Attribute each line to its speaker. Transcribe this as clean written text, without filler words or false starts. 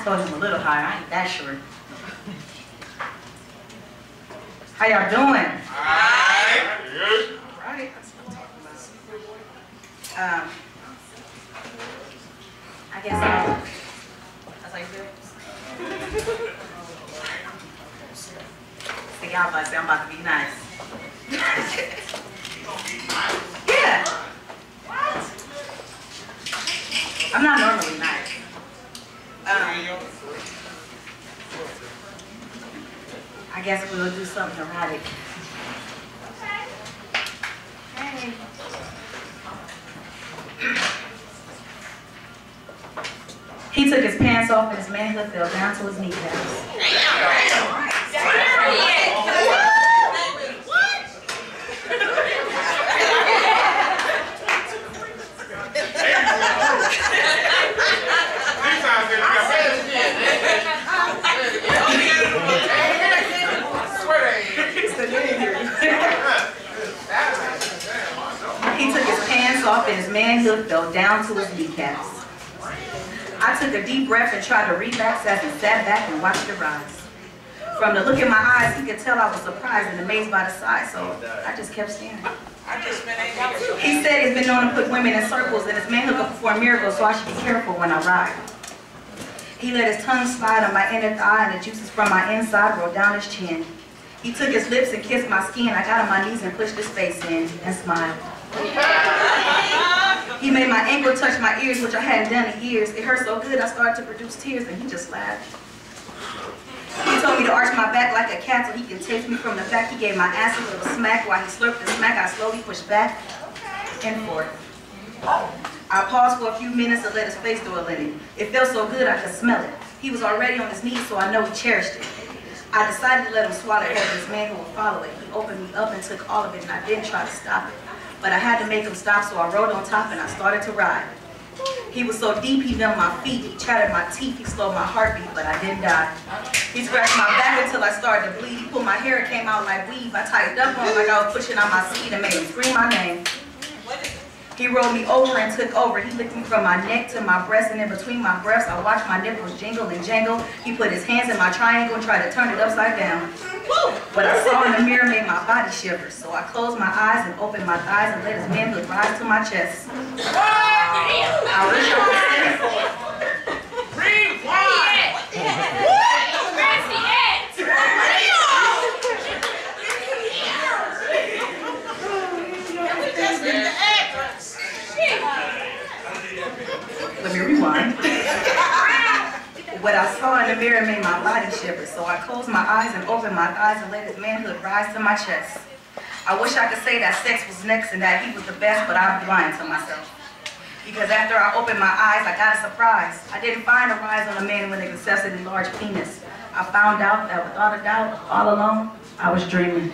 Speaker 1: told him a little higher. I ain't that short. How y'all doing?
Speaker 2: Alright.
Speaker 1: Alright. I guess that's how you feel? So y'all about to say I'm about to be nice. Yeah. What? I'm not normally nice. I guess we'll do something erotic. Hey. He took his pants off and his manhood fell down to his kneecaps. He took his pants off and his manhood fell down to his kneecaps. I took a deep breath and tried to relax as he sat back and watched it rise. From the look in my eyes, he could tell I was surprised and amazed by the size, so I just kept staring. He said he's been known to put women in circles and his manhood could perform miracles, so I should be careful when I ride. He let his tongue slide on my inner thigh and the juices from my inside rolled down his chin. He took his lips and kissed my skin. I got on my knees and pushed his face in and smiled. He made my ankle touch my ears, which I hadn't done in years. It hurt so good I started to produce tears and he just laughed. He told me to arch my back like a cat so he can taste me from the back. He gave my ass a little smack. While he slurped the smack, I slowly pushed back and forth. I paused for a few minutes and let his face dwell in it. It felt so good I could smell it. He was already on his knees, so I know he cherished it. I decided to let him swallow it, his man who would follow it. He opened me up and took all of it, and I didn't try to stop it. But I had to make him stop, so I rode on top and I started to ride. He was so deep, he numbed my feet. He chattered my teeth. He slowed my heartbeat, but I didn't die. He scratched my back until I started to bleed. He pulled my hair, it came out like weave. I tightened up on him like I was pushing on my seat and made him scream my name. He rolled me over and took over. He licked me from my neck to my breast, and in between my breaths, I watched my nipples jingle and jangle. He put his hands in my triangle and tried to turn it upside down. What I saw in the mirror made my body shiver, so I closed my eyes and opened my thighs and let his manhood rise to my chest. I wish I could say it. Let me rewind. What I saw in the mirror made my body shiver, so I closed my eyes and opened my eyes and let his manhood rise to my chest. I wish I could say that sex was next and that he was the best, but I'm lying to myself. Because after I opened my eyes, I got a surprise. I didn't find a rise on a man with an excessively large penis. I found out that without a doubt, all along, I was dreaming.